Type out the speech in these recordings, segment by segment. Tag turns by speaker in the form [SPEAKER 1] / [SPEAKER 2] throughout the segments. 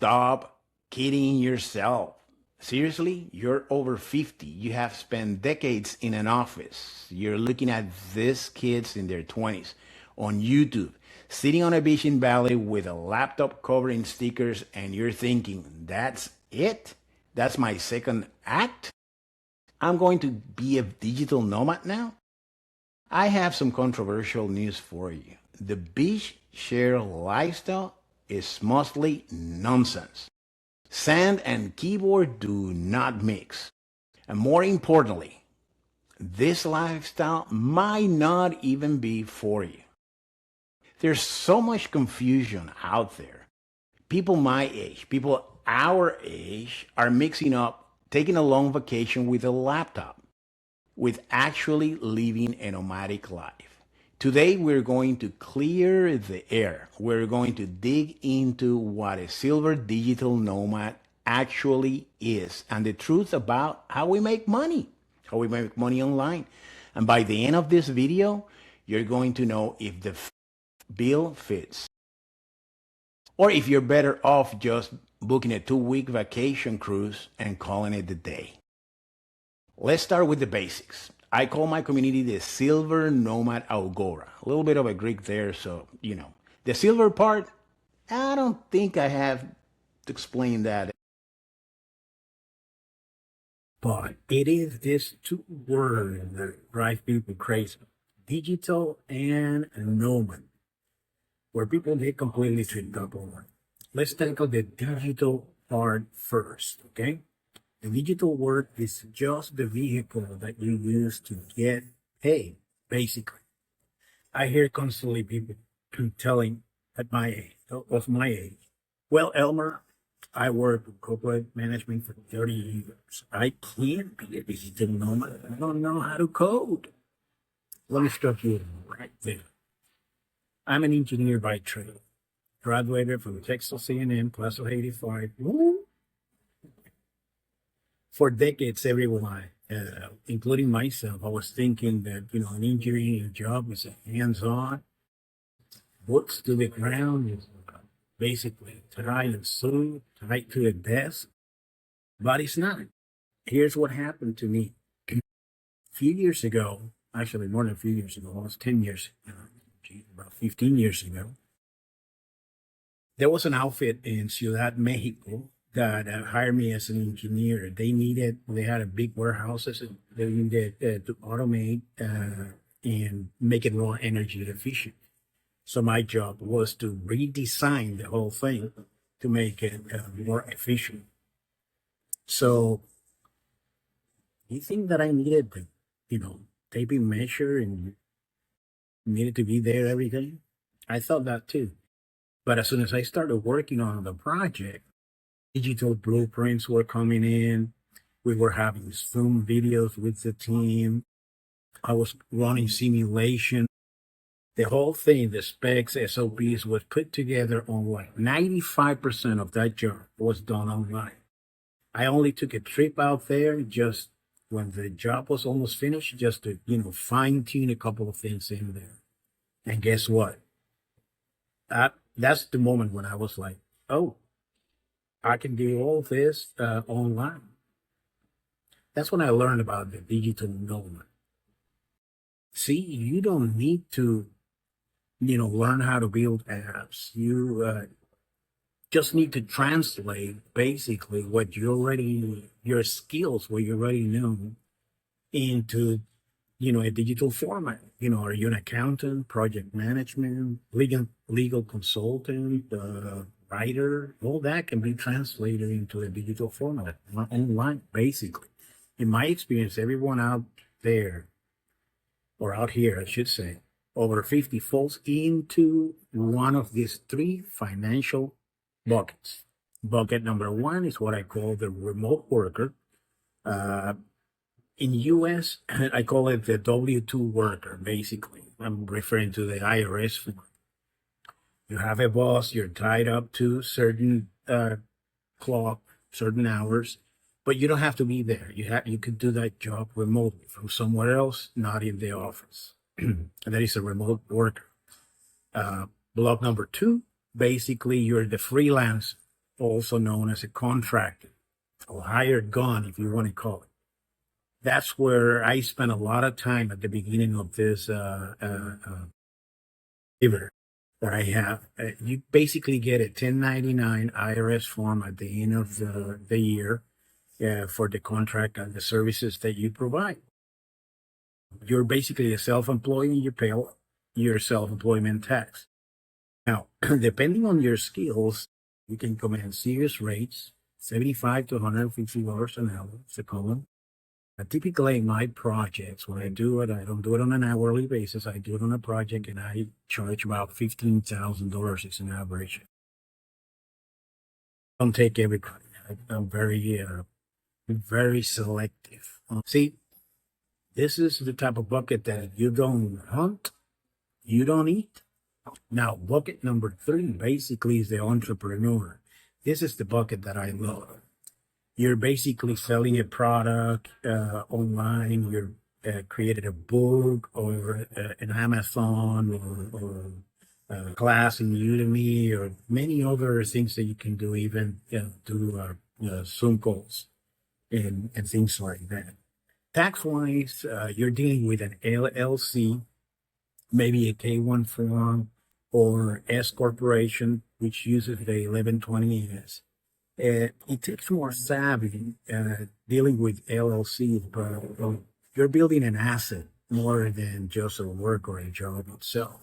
[SPEAKER 1] Stop kidding yourself. Seriously, you're over 50. You have spent decades in an office. You're looking at these kids in their 20s on YouTube, sitting on a beach in Bali with a laptop covered in stickers, and you're thinking, that's it? That's my second act? I'm going to be a digital nomad now? I have some controversial news for you. The beach share lifestyle is mostly nonsense. Sand and keyboard do not mix. And more importantly, this lifestyle might not even be for you. There's so much confusion out there. People my age, people our age are mixing up taking a long vacation with a laptop with actually living a nomadic life. Today, we're going to clear the air. We're going to dig into what a silver digital nomad actually is and the truth about how we make money online. And by the end of this video, you're going to know if the bill fits or if you're better off just booking a 2-week vacation cruise and calling it a day. Let's start with the basics. I call my community the Silver Nomad Agora. A little bit of a Greek there, so, you know. The silver part, I don't think I have to explain that.
[SPEAKER 2] But it is this two words that drive people crazy. Digital and nomad, where people get completely tripped up over. Let's tackle the digital part first, okay? The digital work is just the vehicle that you use to get paid, basically. I hear constantly people telling of my age, well, Elmer, I work in corporate management for 30 years. I can't be a digital nomad. I don't know how to code. Let me stop you right there. I'm an engineer by trade. Graduated from Texas A&M, class of 85. Woo! For decades, everyone, including myself, I was thinking that, an engineering job is a hands-on, books to the ground, is basically tie and sew, tied to a desk, but it's not. Here's what happened to me. A few years ago, actually more than a few years ago, almost 10 years, about 15 years ago, there was an outfit in Ciudad, Mexico, that hired me as an engineer. They had a big warehouses. They needed to automate and make it more energy efficient. So my job was to redesign the whole thing to make it more efficient. So you think that I needed to, tape a measure and needed to be there every day? I thought that too. But as soon as I started working on the project, digital blueprints were coming in. We were having Zoom videos with the team. I was running simulation. The whole thing, the specs, SOPs was put together online. 95% of that job was done online. I only took a trip out there just when the job was almost finished, just to, fine tune a couple of things in there. And guess what? That's the moment when I was like, oh, I can do all this online. That's when I learned about the digital nomad. See, you don't need to, learn how to build apps. You just need to translate basically what your skills, what you already know, into, a digital format. Are you an accountant, project management, legal consultant, writer? All that can be translated into a digital format online, basically. In my experience, everyone out there, or out here, I should say, over 50 falls into one of these three financial buckets. Bucket number one is what I call the remote worker. In US, I call it the W-2 worker, basically. I'm referring to the IRS form. You have a boss, you're tied up to certain clock, certain hours, but you don't have to be there. You could do that job remotely from somewhere else, not in the office. That is a remote worker. Block number two, basically you're the freelancer. also known as a contractor or hired gun, if you want to call it. That's where I spent a lot of time at the beginning of this paper that I have. You basically get a 1099 IRS form at the end of the year for the contract and the services that you provide. You're basically a self-employed and you pay your self-employment tax. Now, depending on your skills, you can command serious rates, $75 to $150 an hour. It's a common. Typically, in my projects, when I do it, I don't do it on an hourly basis. I do it on a project, and I charge about $15,000 is an average. Don't take everybody. I'm very selective. See, this is the type of bucket that you don't hunt, you don't eat. Now, bucket number 3 basically is the entrepreneur. This is the bucket that I love. You're basically selling a product online. You're created a book or an Amazon or a class in Udemy or many other things that you can do, even do Zoom calls and things like that. Tax-wise, you're dealing with an LLC, maybe a K-1 form, or S corporation, which uses the 1120S. It takes more savvy dealing with LLC, but you're building an asset more than just a work or a job itself.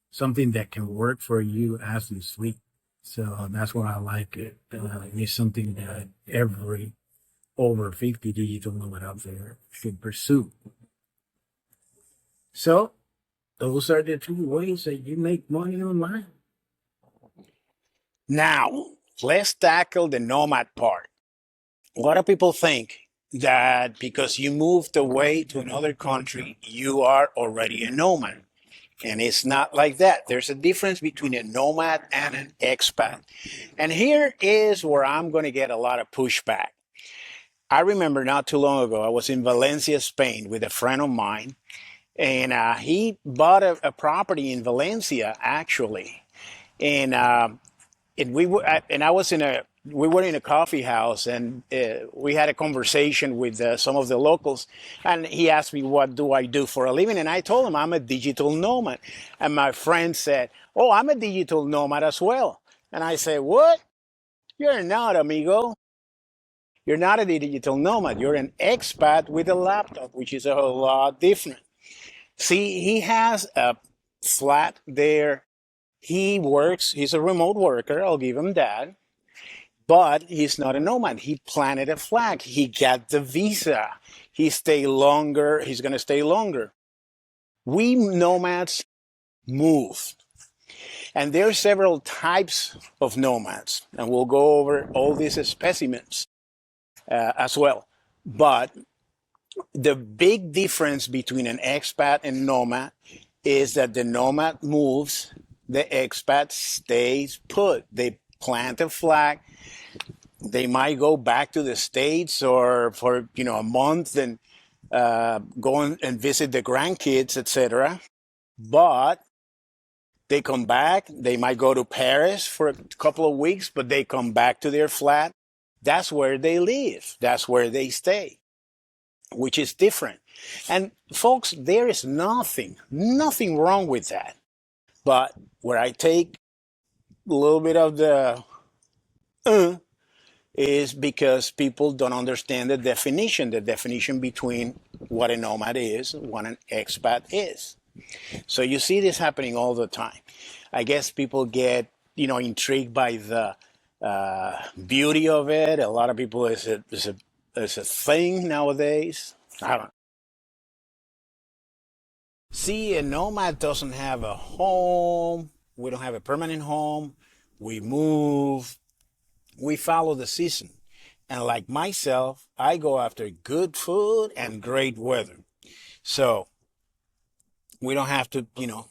[SPEAKER 2] Something that can work for you as you sleep. So that's why I like it. It's something that every over 50 digital nomad out there should pursue. So those are the 2 ways that you make money online.
[SPEAKER 1] Now, let's tackle the nomad part. A lot of people think that because you moved away to another country, you are already a nomad. And it's not like that. There's a difference between a nomad and an expat. And here is where I'm going to get a lot of pushback. I remember not too long ago, I was in Valencia, Spain with a friend of mine. And he bought a property in Valencia, actually. And we were in a coffee house, and we had a conversation with some of the locals, and he asked me, what do I do for a living? And I told him I'm a digital nomad. And my friend said, oh, I'm a digital nomad as well. And I said, what? You're not, amigo. You're not a digital nomad. You're an expat with a laptop, which is a whole lot different. See, he has a flat there. He works, he's a remote worker, I'll give him that. But he's not a nomad. He planted a flag. He got the visa. He stay longer. He's going to stay longer. We nomads move. And there are several types of nomads. And we'll go over all these specimens as well. But the big difference between an expat and nomad is that the nomad moves, the expat stays put. They plant a flag. They might go back to the States or for a month and go and visit the grandkids, etc. But they come back. They might go to Paris for a couple of weeks, but they come back to their flat. That's where they live. That's where they stay, which is different. And folks, there is nothing wrong with that. But where I take a little bit of the is because people don't understand the definition between what a nomad is and what an expat is. So you see this happening all the time. I guess people get, intrigued by the beauty of it. A lot of people, it's a thing nowadays. I don't know. See, a nomad doesn't have a home. We don't have a permanent home. We move. We follow the season. And like myself, I go after good food and great weather. So we don't have to, we don't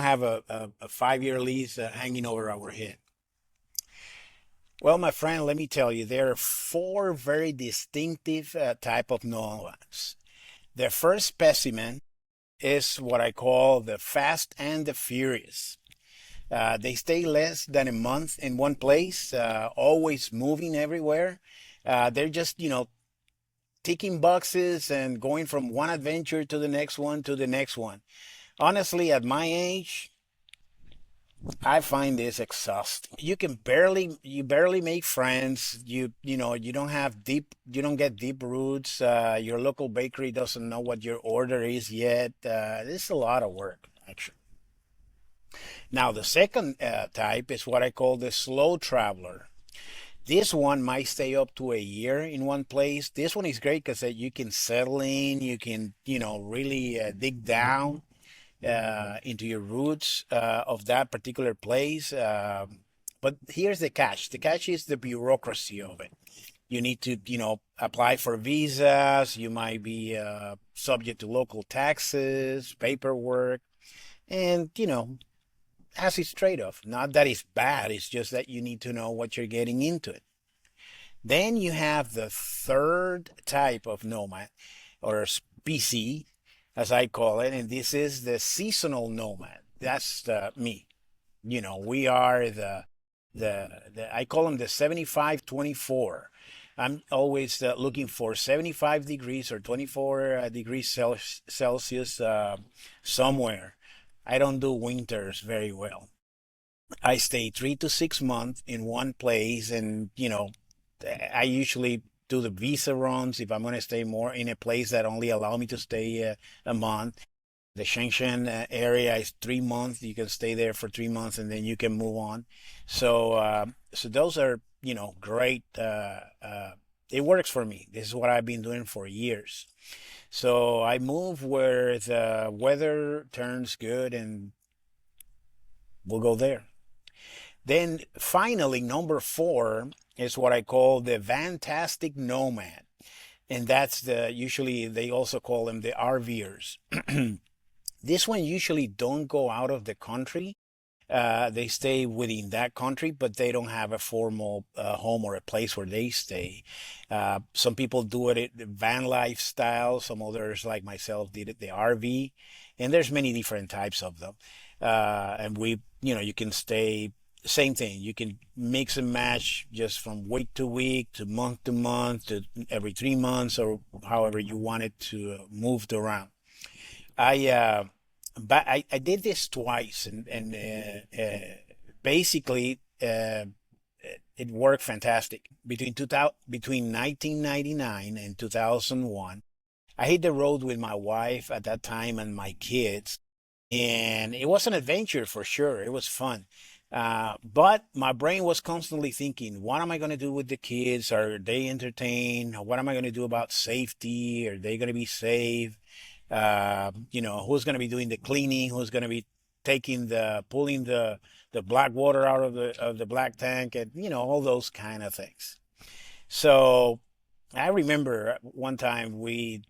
[SPEAKER 1] have a 5-year lease hanging over our head. Well, my friend, let me tell you, there are 4 very distinctive type of nomads. The first specimen is what I call the fast and the furious. They stay less than a month in one place, always moving everywhere. They're just, ticking boxes and going from one adventure to the next one to the next one. Honestly, at my age, I find this exhausting. You barely make friends. You don't have you don't get deep roots. Your local bakery doesn't know what your order is yet. This is a lot of work, actually. Now, the second type is what I call the slow traveler. This one might stay up to a year in one place. This one is great because you can settle in, you can, really dig down into your roots of that particular place. But here's the catch. The catch is the bureaucracy of it. You need to, apply for visas. You might be subject to local taxes, paperwork, and, has its trade-off. Not that it's bad, it's just that you need to know what you're getting into it. Then you have the third type of nomad, or species, as I call it, and this is the seasonal nomad. That's me. We are the I call them the 75-24. I'm always looking for 75 degrees or 24 degrees Celsius somewhere. I don't do winters very well. I stay 3 to 6 months in one place, and I usually do the visa runs if I'm going to stay more in a place that only allow me to stay a month. The Shenzhen area is 3 months. You can stay there for 3 months and then you can move on. So those are great. It works for me. This is what I've been doing for years. So I move where the weather turns good, and we'll go there. Then finally, number 4 is what I call the Vantastic Nomad. And that's usually they also call them the RVers. This one usually don't go out of the country. They stay within that country, but they don't have a formal home or a place where they stay. Some people do it van lifestyle. Some others, like myself, did it the RV. And there's many different types of them. And you can stay, same thing. You can mix and match just from week to week to month to every 3 months, or however you want it to moved around. But I did this twice, and basically it worked fantastic. Between 1999 and 2001, I hit the road with my wife at that time and my kids, and it was an adventure for sure. It was fun. But my brain was constantly thinking, what am I going to do with the kids? Are they entertained? What am I going to do about safety? Are they going to be safe? Who's going to be doing the cleaning? Who's going to be pulling the black water out of the black tank, and all those kind of things. So I remember one time we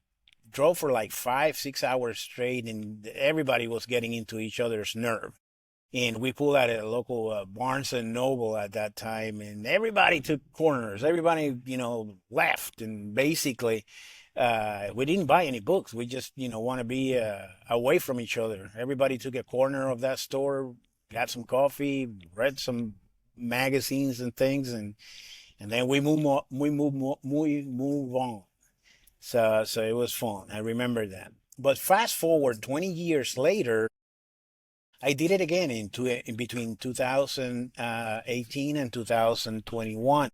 [SPEAKER 1] drove for like 5-6 hours straight, and everybody was getting into each other's nerve. And we pulled out a local Barnes and Noble at that time, and everybody took corners. Everybody, left, and basically we didn't buy any books. We just, want to be away from each other. Everybody took a corner of that store, got some coffee, read some magazines and things, and then we move on. So it was fun. I remember that. But fast forward 20 years later, I did it again in between 2018 and 2021.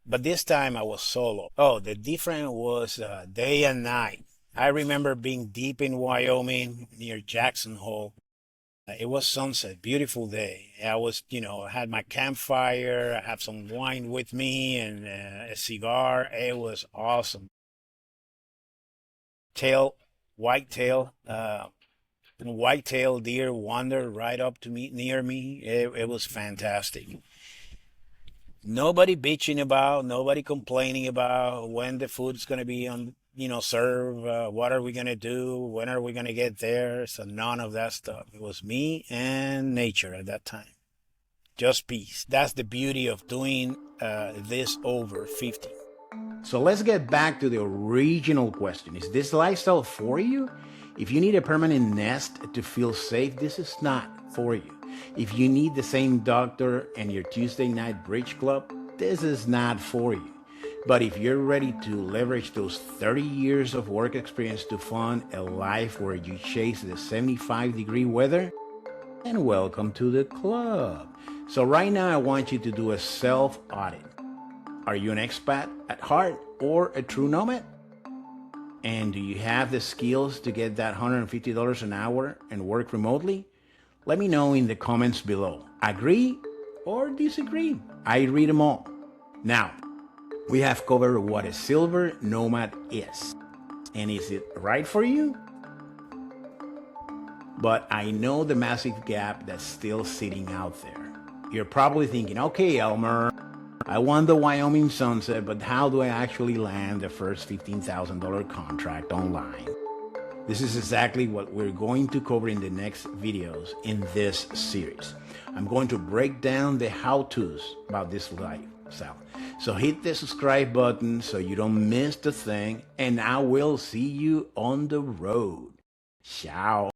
[SPEAKER 1] But this time I was solo. Oh, the difference was day and night. I remember being deep in Wyoming near Jackson Hole. It was sunset, beautiful day. I was, I had my campfire, I had some wine with me and a cigar. It was awesome. Whitetail deer wandered right up to me, near me. It was fantastic. Nobody bitching about, nobody complaining about when the food's going to be served. What are we going to do? When are we going to get there? So none of that stuff. It was me and nature at that time. Just peace. That's the beauty of doing this over 50.
[SPEAKER 3] So let's get back to the original question. Is this lifestyle for you? If you need a permanent nest to feel safe, this is not.
[SPEAKER 1] for you. If you need the same doctor and your Tuesday night bridge club, this is not for you. But if you're ready to leverage those 30 years of work experience to fund a life where you chase the 75-degree weather, then welcome to the club. So right now I want you to do a self-audit. Are you an expat at heart or a true nomad? And do you have the skills to get that $150 an hour and work remotely? Let me know in the comments below. Agree or disagree? I read them all. Now, we have covered what a Silver Nomad is. And is it right for you? But I know the massive gap that's still sitting out there. You're probably thinking, okay, Elmer, I want the Wyoming Sunset, but how do I actually land the first $15,000 contract online? This is exactly what we're going to cover in the next videos in this series. I'm going to break down the how-tos about this lifestyle. So hit the subscribe button so you don't miss the thing, and I will see you on the road. Ciao.